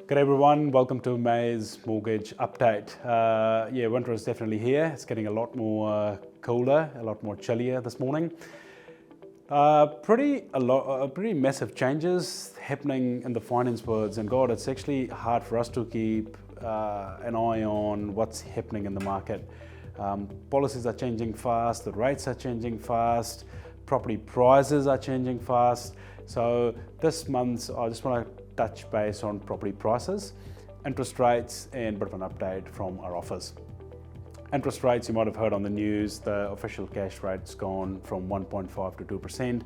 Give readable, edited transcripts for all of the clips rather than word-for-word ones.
Good everyone, welcome to May's Mortgage Update. Winter is definitely here. It's getting a lot more colder, a lot more chillier this morning. Pretty massive changes happening in the finance worlds, and God, it's actually hard for us to keep an eye on what's happening in the market. Policies are changing fast, the rates are changing fast, property prices are changing fast. So this month, I just want to touch base on property prices, interest rates, and a bit of an update from our office. Interest rates, you might have heard on the news, the official cash rate's gone from 1.5 to 2%.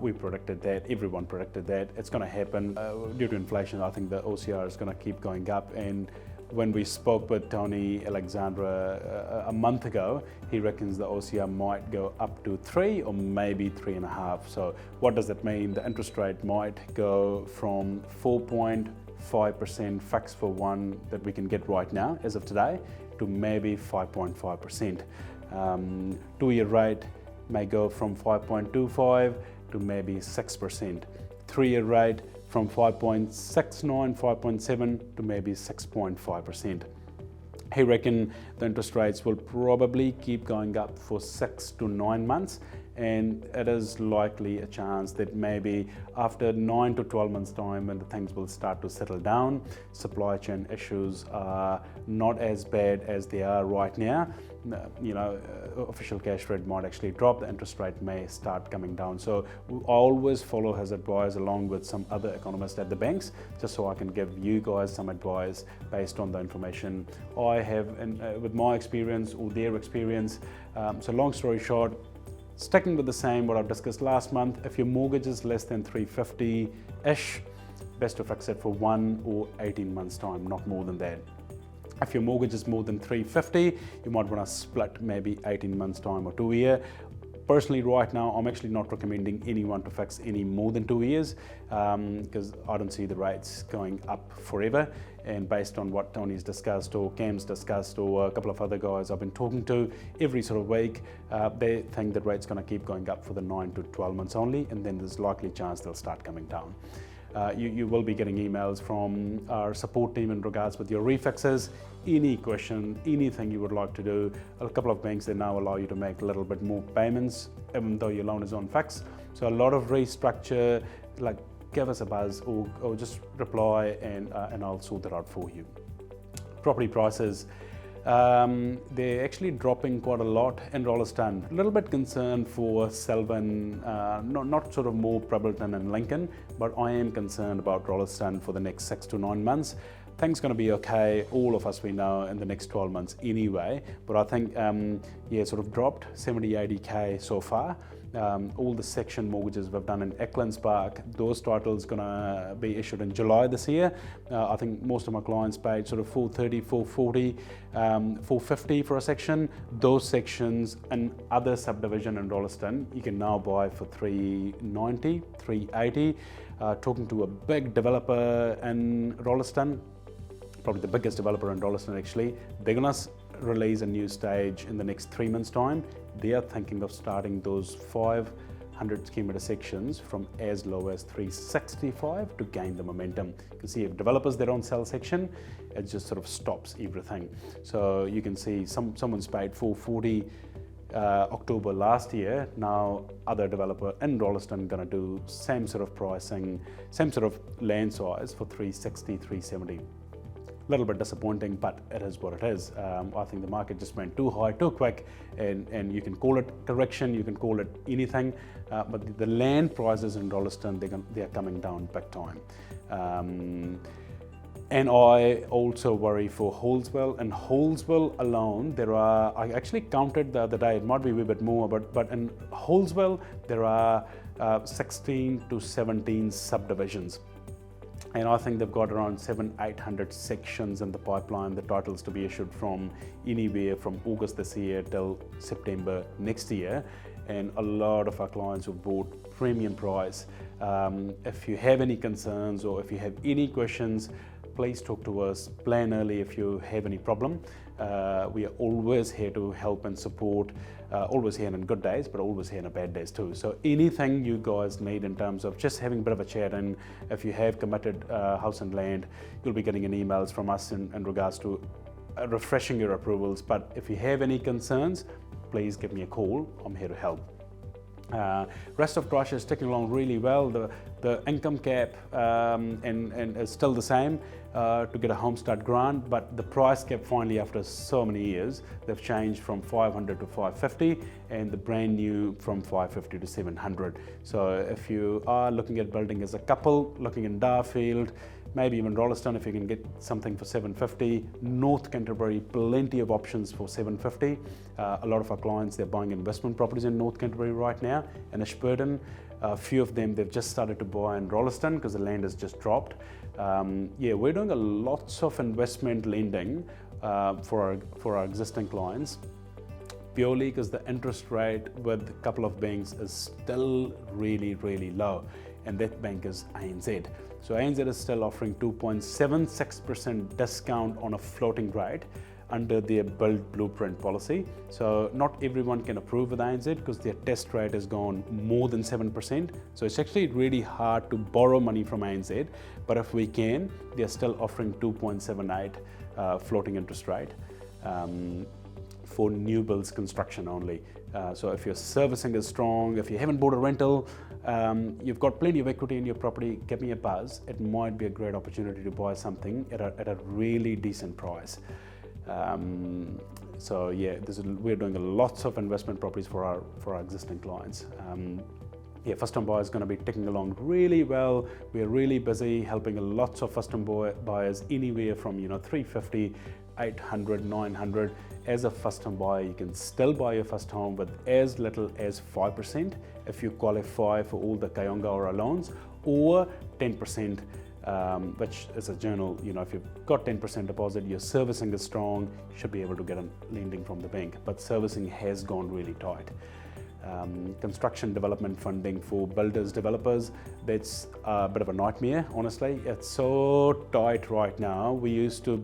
We predicted that, everyone predicted that. It's going to happen due to inflation. I think the OCR is going to keep going up, and when we spoke with Tony Alexandra a month ago, he reckons the OCR might go up to 3 or maybe 3.5. So what does that mean? The interest rate might go from 4.5% fixed for one that we can get right now as of today to maybe 5.5%. 2-year rate may go from 5.25 to maybe 6%. 3-year rate from 5.69, 5.7 to maybe 6.5%. He reckon the interest rates will probably keep going up for 6 to 9 months, and it is likely a chance that maybe after 9 to 12 months time, when the things will start to settle down, supply chain issues are not as bad as they are right now. Official cash rate might actually drop, the interest rate may start coming down. So we always follow his advice along with some other economists at the banks, just so I can give you guys some advice based on the information I have with my experience or their experience. So long story short, sticking with the same what I've discussed last month, if your mortgage is less than 350-ish, best to fix it for 1 or 18 months time, not more than that. If your mortgage is more than 350, you might want to split maybe 18 months time or 2 year. Personally, right now, I'm actually not recommending anyone to fix any more than 2 years because I don't see the rates going up forever. And based on what Tony's discussed or Cam's discussed or a couple of other guys I've been talking to every sort of week, they think that rate's going to keep going up for the 9 to 12 months only, and then there's likely chance they'll start coming down. You will be getting emails from our support team in regards with your refixes. Any question, anything you would like to do. A couple of banks, they now allow you to make a little bit more payments even though your loan is on fix. So a lot of restructure, like give us a buzz or just reply and I'll sort that out for you. Property prices. They're actually dropping quite a lot in Rolleston. A little bit concerned for Selwyn, not sort of more Prebbleton and Lincoln, but I am concerned about Rolleston for the next 6 to 9 months. Things going to be okay, all of us we know, in the next 12 months anyway, but I think, sort of dropped 70-80k so far. All the section mortgages we've done in Ecklands Park, those titles gonna be issued in July this year. I think most of my clients paid sort of 430, 440, 450 for a section. Those sections and other subdivision in Rolleston, you can now buy for 390, 380. Talking to a big developer in Rolleston, probably the biggest developer in Rolleston actually, they're gonna release a new stage in the next 3 months time. They are thinking of starting those 500 square meter sections from as low as 365 to gain the momentum. You can see if developers their own sell section, it just sort of stops everything. So you can see someone's paid 440 October last year. Now other developer in Rolleston gonna do same sort of pricing, same sort of land size for 360, 370. A little bit disappointing, but it is what it is. I think the market just went too high, too quick, and you can call it correction, you can call it anything, but the land prices in Rolleston, they are coming down big time. And I also worry for Holswell. In Holswell alone, I actually counted the other day, it might be a wee bit more, but in Holswell, there are 16 to 17 subdivisions. And I think they've got around 700-800 sections in the pipeline, the titles to be issued from anywhere from August this year till September next year. And a lot of our clients who bought premium price. If you have any concerns or if you have any questions, please talk to us, plan early if you have any problem. We are always here to help and support, always here in good days, but always here in bad days too. So anything you guys need in terms of just having a bit of a chat, and if you have committed house and land, you'll be getting an emails from us in regards to refreshing your approvals. But if you have any concerns, please give me a call. I'm here to help. Rest of Christchurch is ticking along really well. The income cap and is still the same to get a homestart grant, but the price cap finally, after so many years, they've changed from 500 to 550, and the brand new from 550 to 700. So if you are looking at building as a couple, looking in Darfield, maybe even Rolleston, if you can get something for 750. North Canterbury, plenty of options for 750. A lot of our clients, they're buying investment properties in North Canterbury right now, and Ashburton. A few of them, they've just started to buy in Rolleston because the land has just dropped. Yeah, we're doing lots of investment lending for our existing clients, purely because the interest rate with a couple of banks is still really, really low, and that bank is ANZ. So ANZ is still offering 2.76% discount on a floating rate under their build blueprint policy. So not everyone can approve with ANZ because their test rate has gone more than 7%. So it's actually really hard to borrow money from ANZ, but if we can, they're still offering 2.78 floating interest rate for new builds construction only. So if your servicing is strong, if you haven't bought a rental, you've got plenty of equity in your property, give me a buzz. It might be a great opportunity to buy something at a really decent price. So yeah, we're doing lots of investment properties for our existing clients. Yeah, first time buyers is going to be ticking along really well. We are really busy helping lots of first time buyers anywhere from 350, 800, 900. As a first home buyer, you can still buy your first home with as little as 5% if you qualify for all the Kayonga loans, or 10%, which is a general, if you've got 10% deposit, your servicing is strong, you should be able to get a lending from the bank. But servicing has gone really tight. Construction development funding for builders, developers, that's a bit of a nightmare, honestly. It's so tight right now. We used to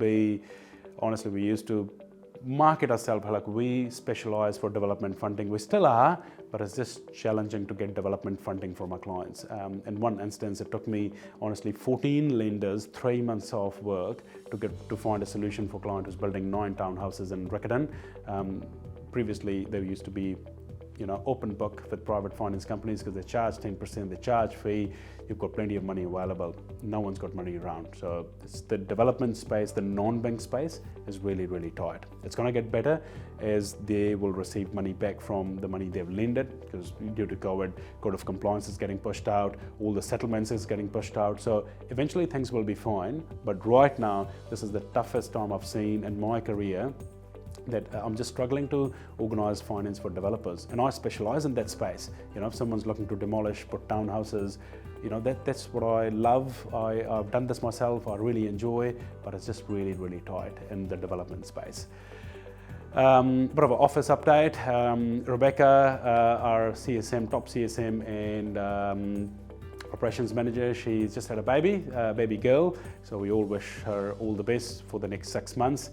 market ourselves like we specialize for development funding. We still are, but it's just challenging to get development funding from our clients. In one instance, it took me honestly 14 lenders 3 months of work to find a solution for a client who's building 9 townhouses in Riccarton. Previously, there used to be open book with private finance companies because they charge 10%, they charge fee, you've got plenty of money available. No one's got money around. So it's the development space, the non-bank space is really, really tight. It's going to get better as they will receive money back from the money they've lended, because due to COVID, Code of Compliance is getting pushed out, all the settlements is getting pushed out. So eventually things will be fine. But right now, this is the toughest time I've seen in my career, that I'm just struggling to organise finance for developers, and I specialise in that space. If someone's looking to demolish, put townhouses, that's what I love. I've done this myself, I really enjoy, but it's just really, really tight in the development space. Bit of an office update. Rebecca, our CSM, top CSM and operations manager, she's just had a baby girl, so we all wish her all the best for the next 6 months.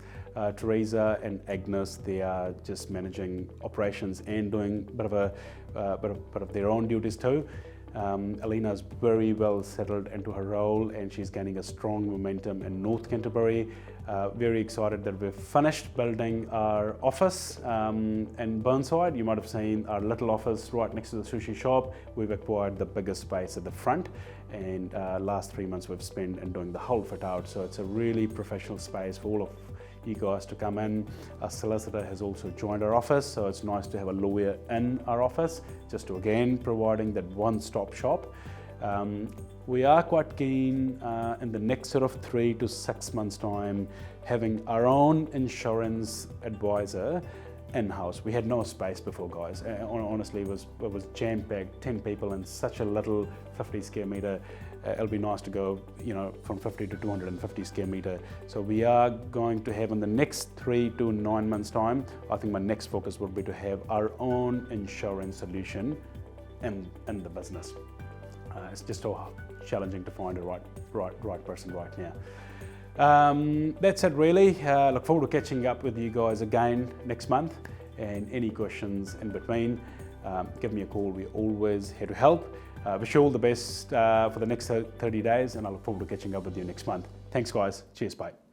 Teresa and Agnes, they are just managing operations and doing a bit of their own duties too. Alina is very well settled into her role, and she's gaining a strong momentum in North Canterbury. Very excited that we've finished building our office in Burnside. You might have seen our little office right next to the sushi shop. We've acquired the biggest space at the front, and last 3 months we've spent in doing the whole fit out. So it's a really professional space for all of you guys to come in. Our solicitor has also joined our office, so it's nice to have a lawyer in our office, just to again providing that one-stop shop. We are quite keen in the next sort of 3 to 6 months time having our own insurance advisor in-house. We had no space before, guys. Honestly, it was jam-packed, 10 people in such a little 50 square meter. It'll be nice to go, from 50 to 250 square meter. So we are going to have in the next 3 to 9 months time, I think my next focus will be to have our own insurance solution in the business. It's just so challenging to find the right person right now. That's it really. Look forward to catching up with you guys again next month, and any questions in between, give me a call. We're always here to help. Wish you all the best for the next 30 days, and I look forward to catching up with you next month. Thanks guys. Cheers, bye.